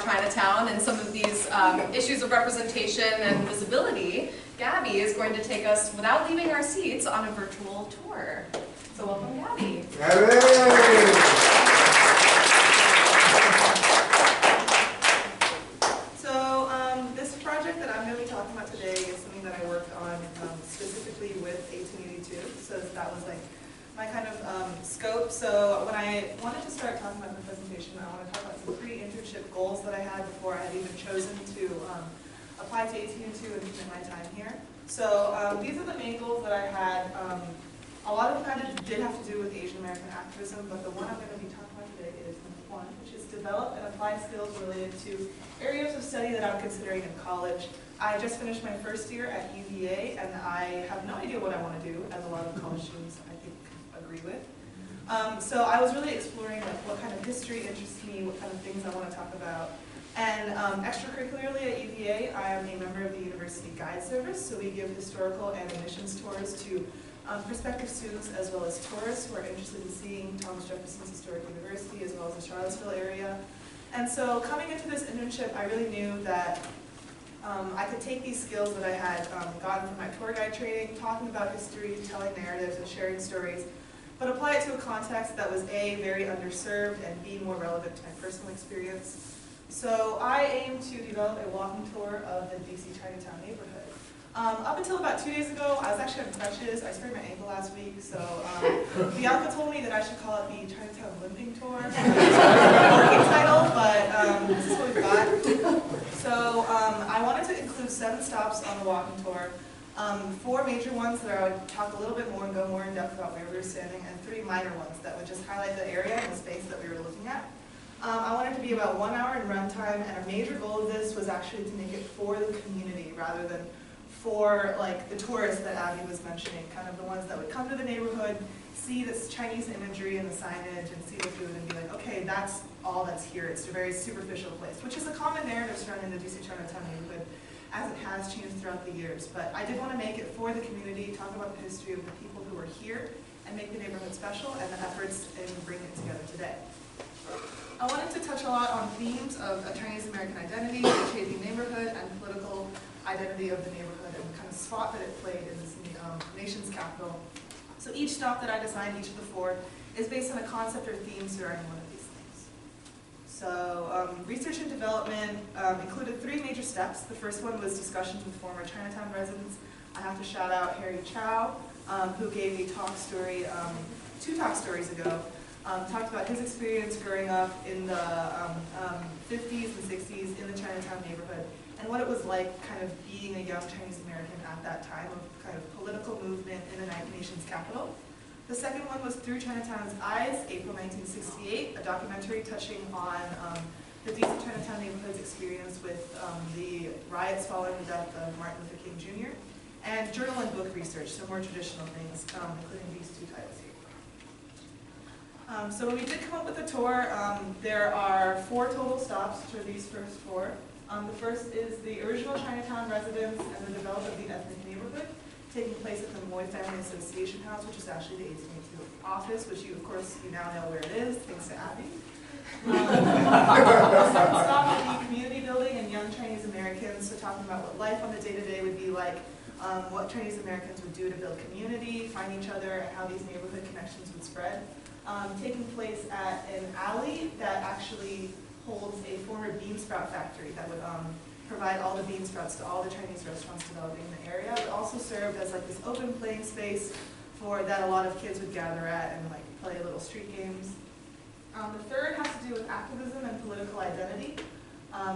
Chinatown and some of these issues of representation and visibility, Gabby is going to take us, without leaving our seats, on a virtual tour. So welcome, Gabby. So this project that I'm going to be talking about today is something that I worked on specifically with 1882. So that was like my kind of scope. So when I wanted to start talking about the presentation, I want to talk about some pre-internship goals that I had before I had even chosen to apply to 1882 and commit my time here. So these are the main goals that I had. A lot of them kind of did have to do with Asian American activism, but the one I'm going to be talking about today is number 1, which is develop and apply skills related to areas of study that I'm considering in college. I just finished my first year at UVA, and I have no idea what I want to do, as a lot of college students I think agree with. So I was really exploring like what kind of history interests me, what kind of things I want to talk about. And extracurricularly at UVA, I am a member of the University Guide Service, so we give historical and admissions tours to prospective students as well as tourists who are interested in seeing Thomas Jefferson's Historic University as well as the Charlottesville area. And so coming into this internship, I really knew that I could take these skills that I had gotten from my tour guide training, talking about history, telling narratives, and sharing stories, but apply it to a context that was A, very underserved, and B, more relevant to my personal experience. So I aim to develop a walking tour of the DC Chinatown neighborhood. Up until about 2 days ago, I was actually on crutches. I sprained my ankle last week, so Bianca told me that I should call it the Chinatown Limping Tour. It's a working title, but this is what we've got. So I wanted to include 7 stops on the walking tour, 4 major ones that I would talk a little bit more and go more in depth about where we were standing, and 3 minor ones that would just highlight the area and the space that we were looking at. I wanted to be about 1 hour in runtime, and a major goal of this was actually to make it for the community rather than for like the tourists that Abby was mentioning, kind of the ones that would come to the neighborhood, see this Chinese imagery and the signage and see the food and be like, okay, that's all that's here. It's a very superficial place, which is a common narrative surrounding the DC Chinatown neighborhood as it has changed throughout the years. But I did want to make it for the community, talk about the history of the people who are here, and make the neighborhood special and the efforts in bringing it together today. I wanted to touch a lot on themes of a Chinese American identity, the changing neighborhood, and political identity of the neighborhood, and the kind of spot that it played in this nation's capital. So each stop that I designed, each of the 4, is based on a concept or theme surrounding one of these things. So research and development included 3 major steps. The first one was discussions with former Chinatown residents. I have to shout out Harry Chow, who gave a talk story 2 talk stories ago. Talked about his experience growing up in the 50s and 60s in the Chinatown neighborhood, and what it was like kind of being a young Chinese American at that time of kind of political movement in the nation's capital. The second one was Through Chinatown's Eyes, April 1968, a documentary touching on the DC Chinatown neighborhood's experience with the riots following the death of Martin Luther King Jr., and journal and book research, so more traditional things, including these 2 titles here. So when we did come up with the tour, there are 4 total stops, which are these first 4. The first is the original Chinatown residence and the development of the ethnic neighborhood, taking place at the Moy Family Association House, which is actually the 1882 office, which you, of course, you now know where it is, thanks to Abby. The second stop would be community building and young Chinese Americans, so talking about what life on the day-to-day would be like, what Chinese Americans would do to build community, find each other, and how these neighborhood connections would spread. Taking place at an alley that actually holds a former bean sprout factory that would provide all the bean sprouts to all the Chinese restaurants developing in the area. It also served as like this open playing space for that a lot of kids would gather at and like play little street games. The third has to do with activism and political identity.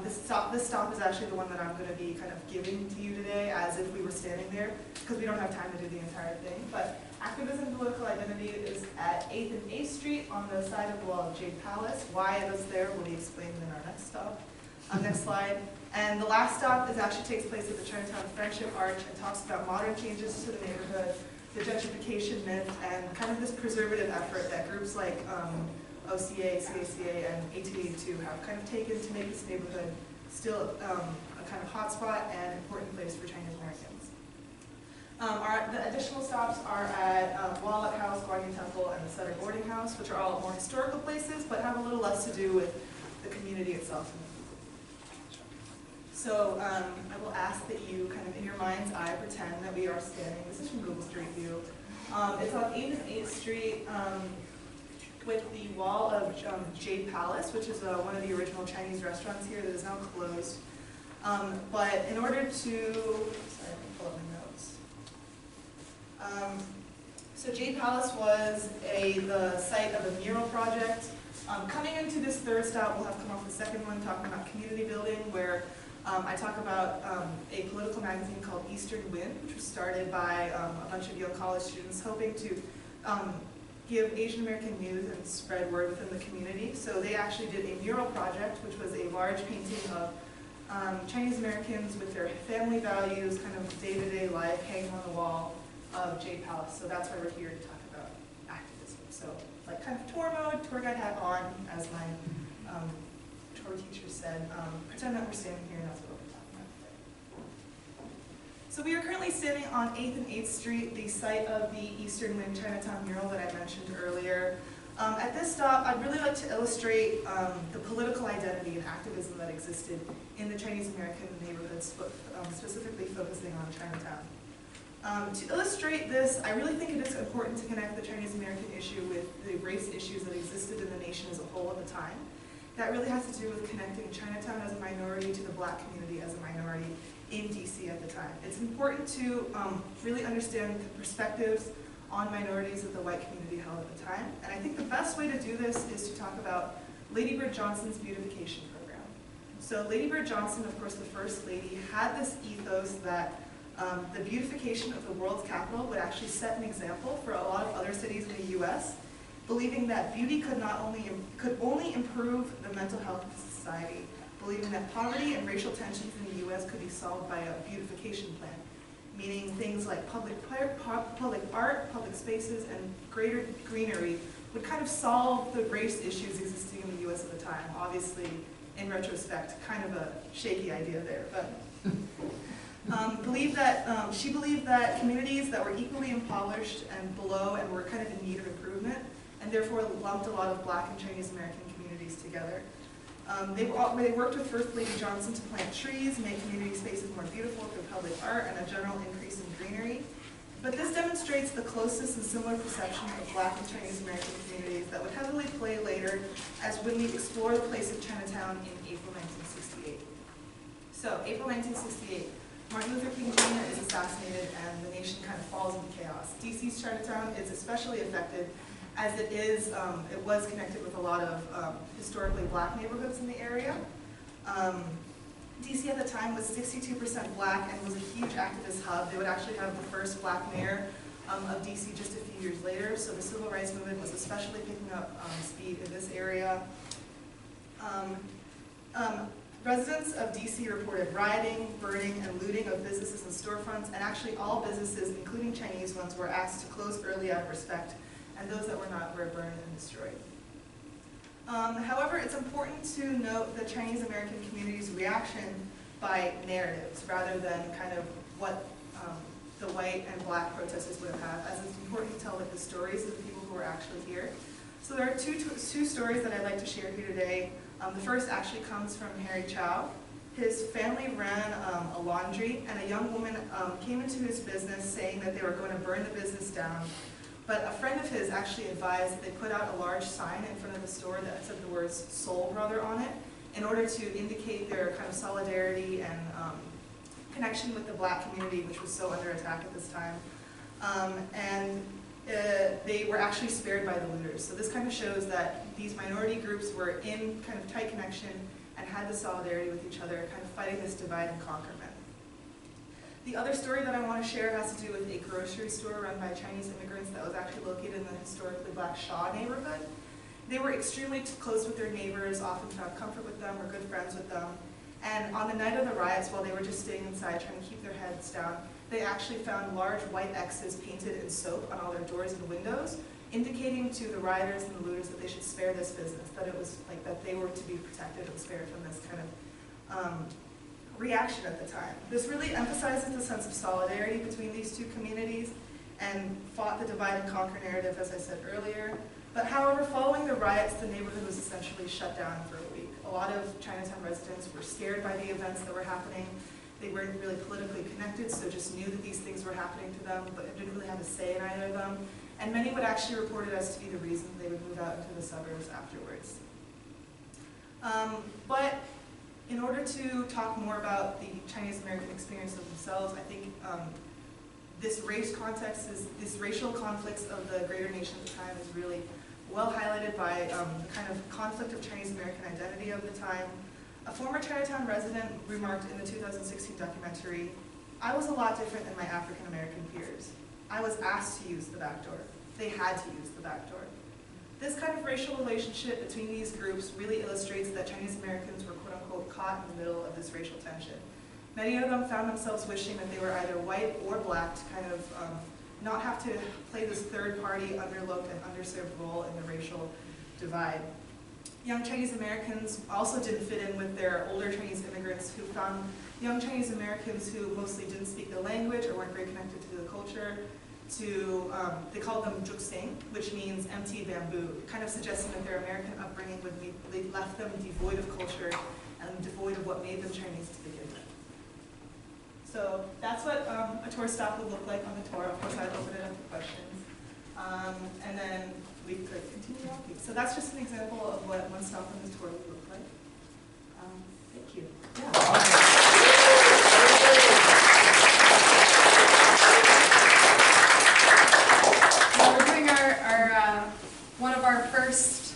This stop is actually the one that I'm going to be kind of giving to you today as if we were standing there, because we don't have time to do the entire thing. But activism and political identity is at 8th and 8th Street on the side of the wall of Jade Palace. Why it was there will be explained in our next stop. Next slide. And the last stop actually takes place at the Chinatown Friendship Arch and talks about modern changes to the neighborhood, the gentrification myth, and kind of this preservative effort that groups like OCA, CACA, and 1882 have kind of taken to make this neighborhood still a kind of hotspot and important place for Chinese Americans. The additional stops are at Wallet House, Guanyin Temple, and the Sutter Boarding House, which are all more historical places, but have a little less to do with the community itself. So I will ask that you kind of in your mind's eye pretend that we are standing, this is from Google Street View. It's on 8th and 8th Street with the wall of Jade Palace, which is one of the original Chinese restaurants here that is now closed. But in order to, sorry, let me pull up my notes. So Jade Palace was the site of a mural project. Coming into this third stop, we'll have come off the second one, talking about community building, where I talk about a political magazine called Eastern Wind, which was started by a bunch of young college students hoping to give Asian American news and spread word within the community. So they actually did a mural project, which was a large painting of Chinese Americans with their family values, kind of day-to-day life, hanging on the wall of Jade Palace. So that's why we're here to talk about activism. So like kind of tour mode, tour guide hat on, as my tour teacher said, pretend that we're standing here and that's what we're talking about today. So we are currently standing on 8th and 8th Street, the site of the Eastern Wind Chinatown mural that I mentioned earlier. At this stop, I'd really like to illustrate the political identity and activism that existed in the Chinese American neighborhoods, specifically focusing on Chinatown. To illustrate this, I really think it is important to connect the Chinese American issue with the race issues that existed in the nation as a whole at the time. That really has to do with connecting Chinatown as a minority to the black community as a minority in DC at the time. It's important to really understand the perspectives on minorities that the white community held at the time. And I think the best way to do this is to talk about Lady Bird Johnson's beautification program. So Lady Bird Johnson, of course the First Lady, had this ethos that the beautification of the world's capital would actually set an example for a lot of other cities in the US, believing that beauty could only improve the mental health of society, believing that poverty and racial tensions in the US could be solved by a beautification plan, meaning things like public art, public spaces, and greater greenery would kind of solve the race issues existing in the US at the time. Obviously, in retrospect, kind of a shaky idea there, but she believed that communities that were equally impoverished and below and were kind of in need of improvement, and therefore lumped a lot of black and Chinese American communities together. They worked with First Lady Johnson to plant trees, make community spaces more beautiful through public art and a general increase in greenery. But this demonstrates the closest and similar perception of black and Chinese American communities that would heavily play later as when we explore the place of Chinatown in April 1968. So, April 1968. Martin Luther King Jr. is assassinated and the nation kind of falls into chaos. DC's Chinatown is especially affected as it was connected with a lot of historically black neighborhoods in the area. DC at the time was 62% black and was a huge activist hub. They would actually have the first black mayor of DC just a few years later, so the civil rights movement was especially picking up speed in this area. Residents of DC reported rioting, burning, and looting of businesses and storefronts, and actually all businesses, including Chinese ones, were asked to close early out of respect, and those that were not were burned and destroyed. However, it's important to note the Chinese American community's reaction by narratives, rather than kind of what the white and black protesters would have had, as it's important to tell the stories of the people who were actually here. So there are two stories that I'd like to share here today. The first actually comes from Harry Chow. His family ran a laundry, and a young woman came into his business saying that they were going to burn the business down. But a friend of his actually advised that they put out a large sign in front of the store that said the words "Soul Brother" on it, in order to indicate their kind of solidarity and connection with the black community, which was so under attack at this time. They were actually spared by the looters. So this kind of shows that these minority groups were in kind of tight connection and had the solidarity with each other, kind of fighting this divide and conquer myth. The other story that I want to share has to do with a grocery store run by Chinese immigrants that was actually located in the historically black Shaw neighborhood. They were extremely close with their neighbors, often found comfort with them or good friends with them. And on the night of the riots, while they were just staying inside trying to keep their heads down, they actually found large white X's painted in soap on all their doors and windows, indicating to the rioters and the looters that they should spare this business, that it was like that they were to be protected and spared from this kind of reaction at the time. This really emphasizes the sense of solidarity between these two communities and fought the divide and conquer narrative, as I said earlier. But however, following the riots, the neighborhood was essentially shut down for a week. A lot of Chinatown residents were scared by the events that were happening. They weren't really politically connected, so just knew that these things were happening to them, but didn't really have a say in either of them. And many would actually report it as to be the reason they would move out into the suburbs afterwards. But in order to talk more about the Chinese American experience of themselves, I think this race context, this racial conflicts of the greater nation at the time is really well highlighted by the kind of conflict of Chinese American identity of the time. A former Chinatown resident remarked in the 2016 documentary, "I was a lot different than my African American peers. I was asked to use the back door. They had to use the back door." This kind of racial relationship between these groups really illustrates that Chinese Americans were quote-unquote caught in the middle of this racial tension. Many of them found themselves wishing that they were either white or black to kind of not have to play this third-party, underlooked, and underserved role in the racial divide. Young Chinese Americans also didn't fit in with their older Chinese immigrants who found young Chinese Americans who mostly didn't speak the language or weren't very connected to the culture they called them juksing, which means empty bamboo, kind of suggesting that their American upbringing left them devoid of culture and devoid of what made them Chinese to begin with. So that's what a tour stop would look like on the tour. Of course, I'd open it up for questions. And then we could continue walking. So that's just an example of what one stop on this tour would look like. Thank you. Yeah. One of our first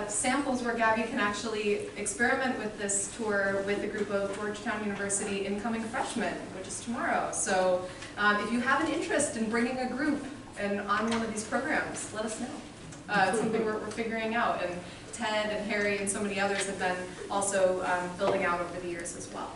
samples where Gabby can actually experiment with this tour with a group of Georgetown University incoming freshmen, which is tomorrow. So if you have an interest in bringing a group and on one of these programs, let us know. It's something we're figuring out, and Ted and Harry and so many others have been also building out over the years as well.